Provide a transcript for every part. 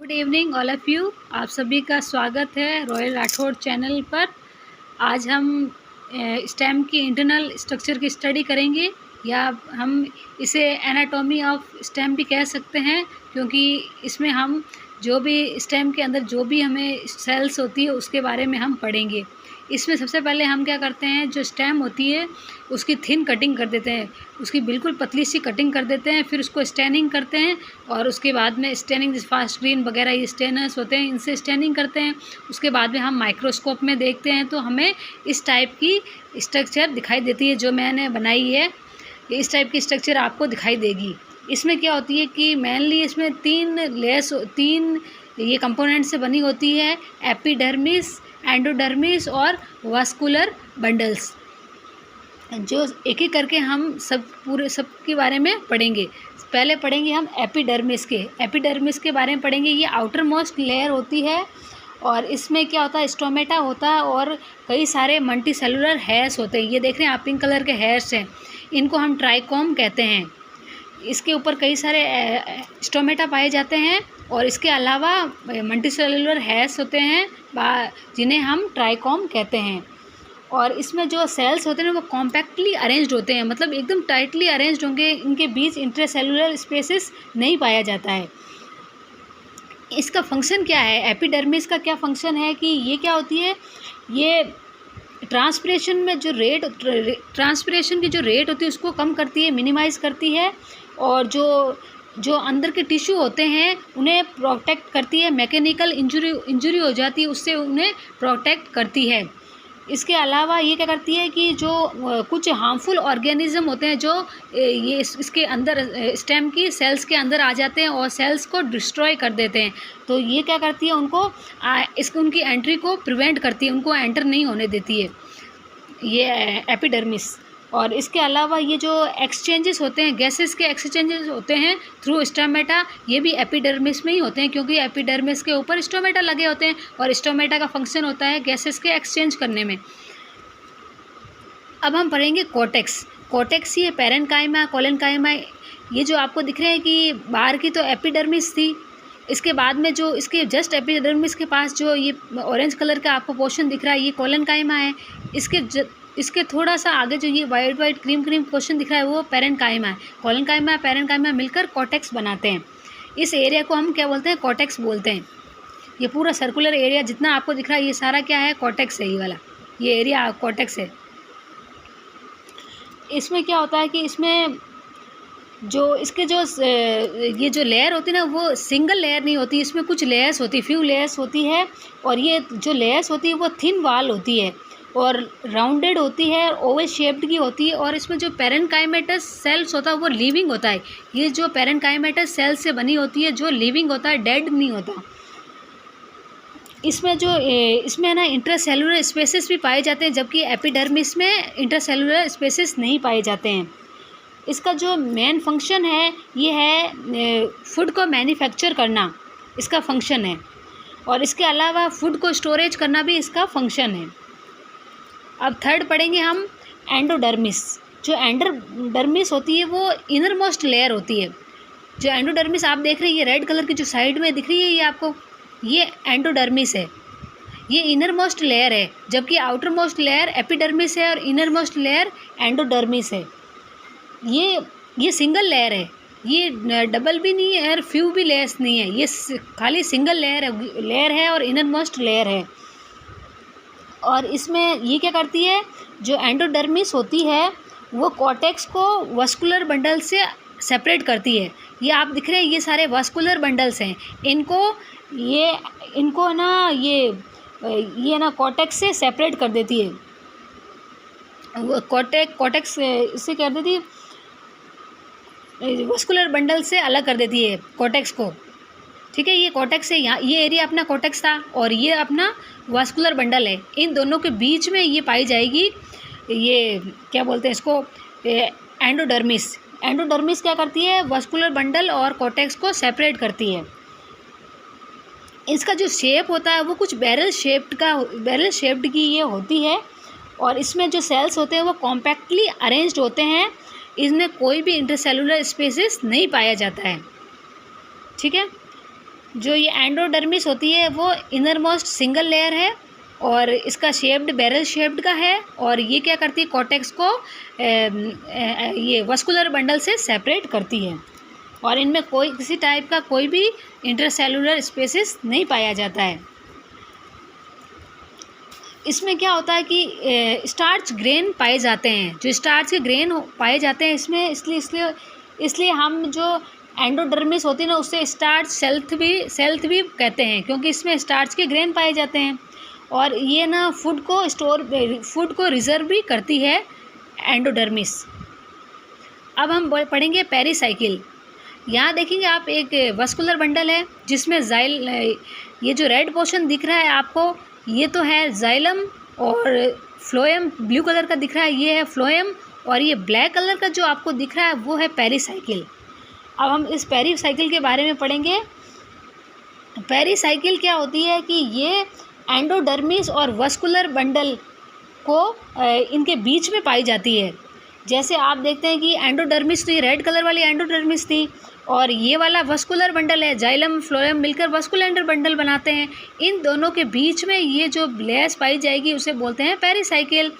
Good evening all of you. आप सभी का स्वागत है रॉयल राठौड़ चैनल पर। आज हम स्टेम की इंटरनल स्ट्रक्चर की स्टडी करेंगे, या हम इसे एनाटॉमी ऑफ स्टेम भी कह सकते हैं, क्योंकि इसमें हम जो भी स्टेम के अंदर जो भी हमें सेल्स होती है उसके बारे में हम पढ़ेंगे। इसमें सबसे पहले हम क्या करते हैं, जो स्टेम होती है उसकी थिन कटिंग कर देते हैं, उसकी बिल्कुल पतली सी कटिंग कर देते हैं, फिर उसको स्टेनिंग करते हैं और उसके बाद में स्टेनिंग जैसे फास्ट ग्रीन वगैरह ये स्टेनर्स होते हैं, इनसे स्टेनिंग करते हैं। उसके बाद में हम माइक्रोस्कोप में देखते हैं तो हमें इस टाइप की स्ट्रक्चर दिखाई देती है जो मैंने बनाई है। इस टाइप की स्ट्रक्चर आपको दिखाई देगी। इसमें क्या होती है कि मेनली इसमें तीन ये कंपोनेंट से बनी होती है, एपिडर्मिस, एंडोडर्मिस और वास्कुलर बंडल्स, जो एक एक करके हम सब के बारे में पढ़ेंगे। पहले पढ़ेंगे हम एपिडर्मिस के बारे में पढ़ेंगे। ये आउटर मोस्ट लेयर होती है और इसमें क्या होता है, स्टोमेटा होता है और कई सारे मल्टी सेलुलर हेयर्स होते हैं। ये देख रहे हैं आप, पिंक कलर के हेयर्स हैं, इनको हम ट्राइकोम कहते हैं। इसके ऊपर कई सारे स्टोमेटा पाए जाते हैं और इसके अलावा मल्टी सेलुलर हेयर्स होते हैं जिन्हें हम ट्राइकोम कहते हैं। और इसमें जो सेल्स होते हैं वो कॉम्पैक्टली अरेंज्ड होते हैं, मतलब एकदम टाइटली अरेंज्ड होंगे, इनके बीच इंट्रासेलुलर स्पेसेस नहीं पाया जाता है। इसका फंक्शन क्या है, एपिडर्मिस का क्या फंक्शन है कि ये क्या होती है, ये ट्रांसपिरेशन की जो रेट होती है उसको कम करती है, मिनिमाइज़ करती है, और जो अंदर के टिश्यू होते हैं उन्हें प्रोटेक्ट करती है। मैकेनिकल इंजरी हो जाती है उससे उन्हें प्रोटेक्ट करती है। इसके अलावा ये क्या करती है कि जो कुछ हार्मफुल ऑर्गेनिज्म होते हैं जो ये इसके अंदर स्टेम की सेल्स के अंदर आ जाते हैं और सेल्स को डिस्ट्रॉय कर देते हैं, तो ये क्या करती है, उनकी एंट्री को प्रिवेंट करती है, उनको एंटर नहीं होने देती है ये एपिडर्मिस। और इसके अलावा ये जो एक्सचेंजेस होते हैं, गैसेस के एक्सचेंजेस होते हैं थ्रू स्टोमेटा, ये भी एपिडर्मिस में ही होते हैं, क्योंकि एपिडर्मिस के ऊपर स्टोमेटा लगे होते हैं और स्टोमेटा का फंक्शन होता है गैसेस के एक्सचेंज करने में। अब हम पढ़ेंगे कोटेक्स। ये पैरेन्काइमा, कोलेनकाइमा, ये जो आपको दिख रहे हैं कि बाहर की तो एपिडर्मिस थी, इसके बाद में जो इसके जस्ट एपिडर्मिस के पास जो ये ऑरेंज कलर का आपको पोर्शन दिख रहा है ये कोलेनकाइमा है। इसके थोड़ा सा आगे जो ये वाइट क्रीम पोर्शन दिख रहा है वो पैरेन्काइमा है। कोलेनकाइमा पैरेन्काइमा मिलकर कोटेक्स बनाते हैं। इस एरिया को हम क्या बोलते हैं, कोटेक्स बोलते हैं। ये पूरा सर्कुलर एरिया जितना आपको दिख रहा है ये सारा क्या है, कोटेक्स है। ये वाला ये एरिया कोटेक्स है। इसमें क्या होता है कि इसमें ये जो लेयर होती है ना वो सिंगल लेयर नहीं होती, इसमें कुछ लेयर्स होती, फ्यू लेयर्स होती है, और ये जो लेयर्स होती है वो थिन वाल होती है और राउंडेड होती है, ओवल शेप्ड की होती है। और इसमें जो पैरेन्काइमेटस सेल्स होता है वो लिविंग होता है। ये जो पैरेन्काइमेटस सेल्स से बनी होती है जो लिविंग होता है, डेड नहीं होता। इसमें ना इंट्रासेलुलर स्पेसेस भी पाए जाते हैं, जबकि एपिडर्मिस में इंट्रासेलुलर स्पेसेस नहीं पाए जाते हैं। इसका जो मेन फंक्शन है ये है फूड को मैन्युफैक्चर करना, इसका फंक्शन है, और इसके अलावा फूड को स्टोरेज करना भी इसका फंक्शन है। अब थर्ड पढ़ेंगे हम एंडोडर्मिस। जो एंडोडर्मिस होती है वो इनर मोस्ट लेयर होती है। जो एंडोडर्मिस आप देख रहे हैं ये रेड कलर की जो साइड में दिख रही है ये आपको, ये एंडोडर्मिस है, ये इनर मोस्ट लेयर है, जबकि आउटर मोस्ट लेयर एपिडर्मिस है और इनर मोस्ट लेयर एंडोडर्मिस है। ये सिंगल लेयर है, ये डबल भी नहीं है और फ्यू भी लेयर्स नहीं है, ये खाली सिंगल लेयर है और इनर मोस्ट लेयर है। और इसमें ये क्या करती है, जो एंडोडर्मिस होती है वो कोटेक्स को वास्कुलर बंडल से सेपरेट करती है। ये आप दिख रहे हैं ये सारे वास्कुलर बंडल्स हैं, इनको ना ये ना कोटेक्स से सेपरेट कर देती है। कोटेक्स इससे कर देती है, वास्कुलर बंडल से अलग कर देती है कोटेक्स को। ठीक है, ये कोटेक्स है, यहाँ ये एरिया अपना कोटेक्स था और ये अपना वास्कुलर बंडल है। इन दोनों के बीच में ये पाई जाएगी, ये क्या बोलते हैं इसको, एंडोडर्मिस क्या करती है, वास्कुलर बंडल और कोटेक्स को सेपरेट करती है। इसका जो शेप होता है वो कुछ बैरल शेप्ड की ये होती है, और इसमें जो सेल्स होते हैं वो कॉम्पैक्टली अरेंज्ड होते हैं, इसमें कोई भी इंटरसेलुलर स्पेसेस नहीं पाया जाता है। ठीक है, जो ये एंडोडर्मिस होती है वो इनर मोस्ट सिंगल लेयर है और इसका शेप्ड बैरल शेप्ड का है और ये क्या करती है, कॉर्टेक्स को ये वस्कुलर बंडल से सेपरेट करती है और इनमें कोई किसी टाइप का कोई भी इंटरसेलुलर स्पेसिस नहीं पाया जाता है। इसमें क्या होता है कि स्टार्च ग्रेन पाए जाते हैं, जो स्टार्च के ग्रेन पाए जाते हैं इसमें, इसलिए हम जो एंडोडर्मिस होती है ना उससे स्टार्च सेल्थ भी कहते हैं, क्योंकि इसमें स्टार्च के ग्रेन पाए जाते हैं और ये ना फूड को रिजर्व भी करती है एंडोडर्मिस। अब हम पढ़ेंगे पेरिसाइकिल। यहाँ देखेंगे आप एक वस्कुलर बंडल है जिसमें ये जो रेड पोर्शन दिख रहा है आपको, ये तो है जाइलम और फ्लोएम ब्लू कलर का दिख रहा है, ये है फ्लोएम और ये ब्लैक कलर का जो आपको दिख रहा है वो है पेरिसाइकिल। अब हम इस पेरिसाइकिल के बारे में पढ़ेंगे। पेरिसाइकिल क्या होती है कि ये एंडोडर्मिस और वस्कुलर बंडल को इनके बीच में पाई जाती है। जैसे आप देखते हैं कि एंडोडर्मिस तो ये रेड कलर वाली एंडोडर्मिस थी और ये वाला वस्कुलर बंडल है, जाइलम फ्लोएम मिलकर वस्कुलेंडर बंडल बनाते हैं। इन दोनों के बीच में ये जो लेयर्स पाई जाएगी उसे बोलते हैं पेरिसाइकिल।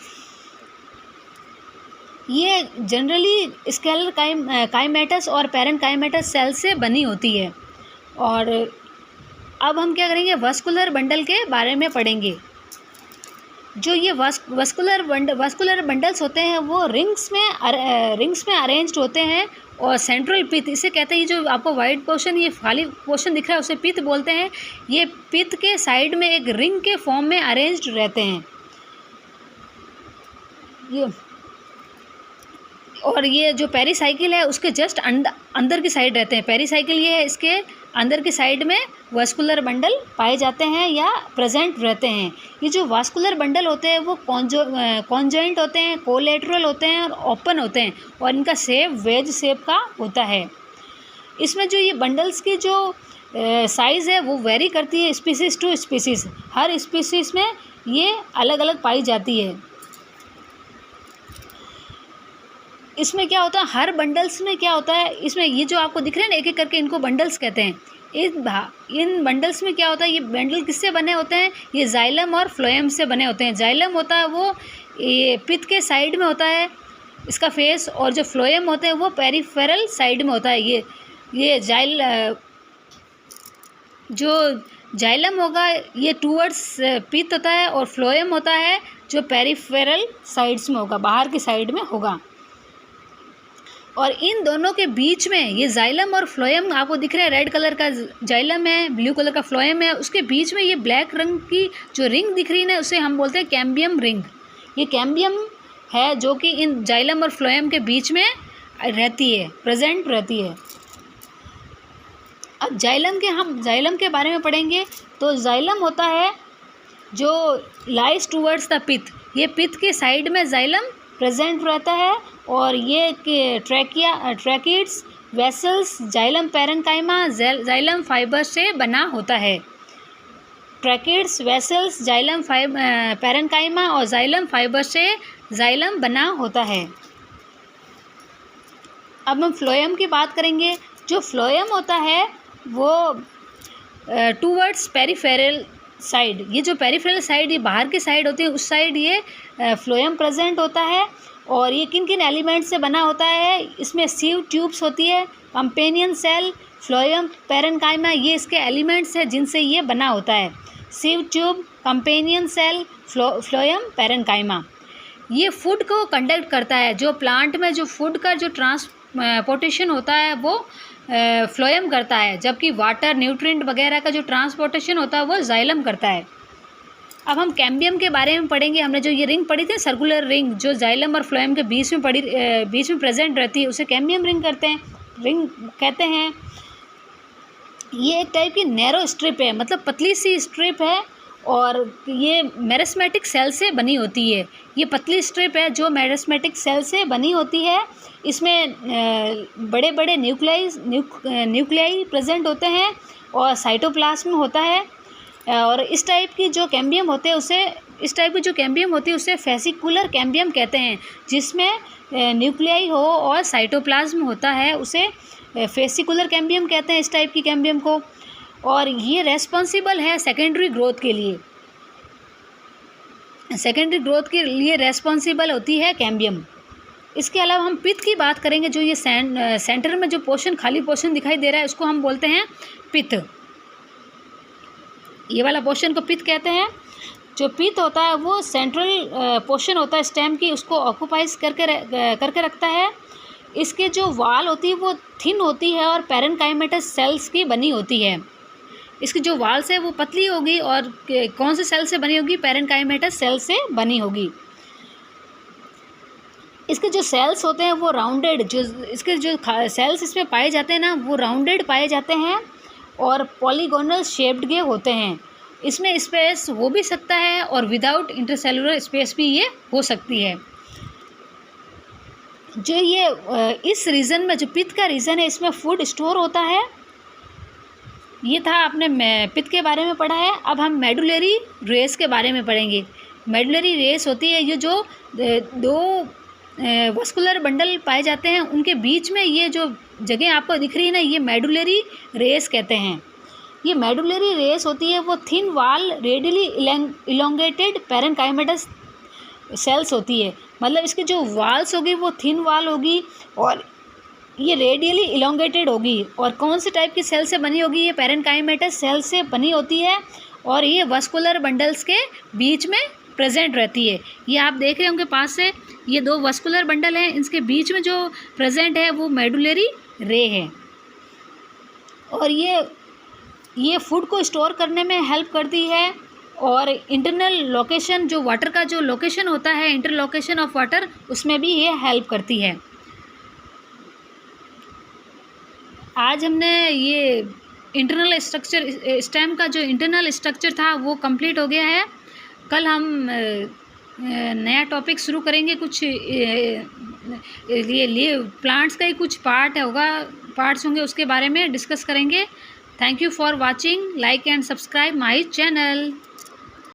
ये जनरली स्केलर काइमेटस और पैरेनकाइमेटस सेल से बनी होती है। और अब हम क्या करेंगे, वस्कुलर बंडल के बारे में पढ़ेंगे। जो ये वस्कुलर बंडल्स होते हैं वो रिंग्स में अरेंज्ड होते हैं और सेंट्रल पिथ इसे कहते हैं। जो आपको वाइट पोर्शन, ये खाली पोर्शन दिख रहा है उसे पिथ बोलते हैं। ये पिथ के साइड में एक रिंग के फॉर्म में अरेंज्ड रहते हैं ये। और ये जो पेरिसाइकिल है उसके जस्ट अंदर की साइड रहते हैं। पेरिसाइकिल ये है, इसके अंदर की साइड में वस्कुलर बंडल पाए जाते हैं या प्रेजेंट रहते हैं। ये जो वास्कुलर बंडल होते हैं वो कॉन्जॉइंट होते हैं, कोलेटरल होते हैं और ओपन होते हैं और इनका शेप वेज शेप का होता है। इसमें जो ये बंडल्स की जो साइज़ है वो वेरी करती है स्पीसीज़ टू स्पीसीज़। हर स्पीसीज़ में ये अलग अलग पाई जाती है। इसमें क्या होता है, हर बंडल्स में क्या होता है, इसमें ये जो आपको दिख रहे हैं ना एक एक करके, इनको बंडल्स कहते हैं। इन बंडल्स में क्या होता है, ये बंडल किससे बने होते हैं, ये जाइलम और फ्लोएम से बने होते हैं। जाइलम होता है वो ये पिथ के साइड में होता है इसका फेस, और जो फ्लोएम होते हैं वो पेरिफेरल साइड में होता है। जो जाइलम होगा ये टूवर्ड्स पिथ होता है और फ्लोएम होता है जो पेरिफेरल साइड्स में होगा, बाहर की साइड में होगा। और इन दोनों के बीच में ये जाइलम और फ्लोएम आपको दिख रहा है, रेड कलर का जाइलम है, ब्लू कलर का फ्लोएम है, उसके बीच में ये ब्लैक रंग की जो रिंग दिख रही है ना उसे हम बोलते हैं कैम्बियम रिंग। ये कैम्बियम है जो कि इन जाइलम और फ्लोएम के बीच में रहती है, प्रेजेंट रहती है। अब हम जाइलम के बारे में पढ़ेंगे। तो जाइलम होता है जो लाइज टूवर्ड्स द पिथ, ये पिथ के साइड में जाइलम प्रेजेंट रहता है और ये tracheids, vessels, xylem parenchyma, xylem fibre से बना होता है। ट्रैकिड्स, वेसल्स, जाइलम पैरेन्काइमा और जाइलम फाइबर से जाइलम बना होता है। अब हम फ्लोएम की बात करेंगे। जो फ्लोएम होता है वो टूवर्ड्स पेरिफेरल साइड, ये जो पेरिफेरल साइड ये बाहर की साइड होती है उस साइड ये फ्लोएम प्रेजेंट होता है। और ये किन किन एलिमेंट से बना होता है, इसमें सीव ट्यूब्स होती है, कंपेनियन सेल, फ्लोएम, पैरेन्काइमा, ये इसके एलिमेंट्स हैं जिनसे ये बना होता है। Sieve tube, companion cell, phloem, parenchyma. ये फूड को कंडक्ट करता है। जो प्लांट में जो फूड का जो ट्रांसपोर्टेशन होता है वो फ्लोएम करता है, जबकि वाटर, न्यूट्रिएंट वगैरह का जो ट्रांसपोर्टेशन होता है वो जाइलम करता है। अब हम कैम्बियम के बारे में पढ़ेंगे। हमने जो ये रिंग पढ़ी थी, सर्कुलर रिंग, जो जाइलम और फ्लोएम के बीच में प्रेजेंट रहती है, उसे कैम्बियम रिंग कहते हैं। ये एक टाइप की नैरो स्ट्रिप है, मतलब पतली सी स्ट्रिप है और ये मेरिस्मेटिक सेल से बनी होती है। ये पतली स्ट्रिप है जो मेरिस्मेटिक सेल से बनी होती है। इसमें बड़े बड़े न्यूक्लियाई प्रेजेंट होते हैं और साइटोप्लाज्म होता है। और इस टाइप की जो कैम्बियम होती है उसे फेसिकुलर कैम्बियम कहते हैं, जिसमें न्यूक्लियाई हो और साइटोप्लाज्म होता है, उसे फेसिकुलर कैम्बियम कहते हैं इस टाइप की कैम्बियम को। और ये रेस्पॉन्सिबल है सेकेंडरी ग्रोथ के लिए। सेकेंडरी ग्रोथ के लिए रेस्पॉन्सिबल होती है कैम्बियम। इसके अलावा हम पित्त की बात करेंगे। जो ये सेंटर में जो पोर्शन, खाली पोर्शन दिखाई दे रहा है, उसको हम बोलते हैं पित्त। ये वाला पोर्शन को पित्त कहते हैं। जो पित्त होता है वो सेंट्रल पोर्शन होता है स्टेम की, उसको ऑक्यूपाइज करके रखता है। इसके जो वाल होती है वो थिन होती है और पैरेनकाइमेटस सेल्स की बनी होती है। इसकी जो वाल्स है वो पतली होगी और कौन से सेल से बनी होगी? पैरेनकाइमेटस सेल से बनी होगी। इसके जो सेल्स होते हैं वो राउंडेड, जो इसके जो सेल्स इसमें पाए जाते हैं ना, वो राउंडेड पाए जाते हैं और पॉलीगोनल शेप्ड के होते हैं। इसमें स्पेस हो भी सकता है और विदाउट इंटरसेलुलर स्पेस भी ये हो सकती है। जो ये इस रीजन में, जो पित्त का रीजन है, इसमें फूड स्टोर होता है। ये था, आपने पित्त के बारे में पढ़ा है। अब हम मेडुलरी रेस के बारे में पढ़ेंगे। मेडुलरी रेस होती है ये जो दो वस्कुलर बंडल पाए जाते हैं, उनके बीच में ये जो जगह आपको दिख रही है ना, ये मेडुलरी रेस कहते हैं। ये मेडुलरी रेस होती है वो थिन वाल रेडियली इलोंगेटेड पैरेनकाइमेटस सेल्स होती है। मतलब इसकी जो वाल्स होगी वो थिन वाल होगी और ये रेडियली इलोंगेटेड होगी। और कौन से टाइप की सेल से बनी होगी? ये पैरेनकाइमेटस सेल से बनी होती है और ये वस्कुलर बंडल्स के बीच में प्रेजेंट रहती है। ये आप देख रहे होंगे पास से, ये दो वस्कुलर बंडल हैं, इसके बीच में जो प्रेजेंट है वो मेडुलरी रे है। और ये फूड को स्टोर करने में हेल्प करती है और इंटरनल लोकेशन, जो वाटर का जो लोकेशन होता है, इंटरलोकेशन ऑफ वाटर, उसमें भी ये हेल्प करती है। आज हमने ये इंटरनल स्ट्रक्चर, स्टेम का जो इंटरनल स्ट्रक्चर था वो कंप्लीट हो गया है। कल हम नया टॉपिक शुरू करेंगे। कुछ ये प्लांट्स का ही कुछ पार्ट्स होंगे, उसके बारे में डिस्कस करेंगे। Thank you for watching. Like and subscribe my channel.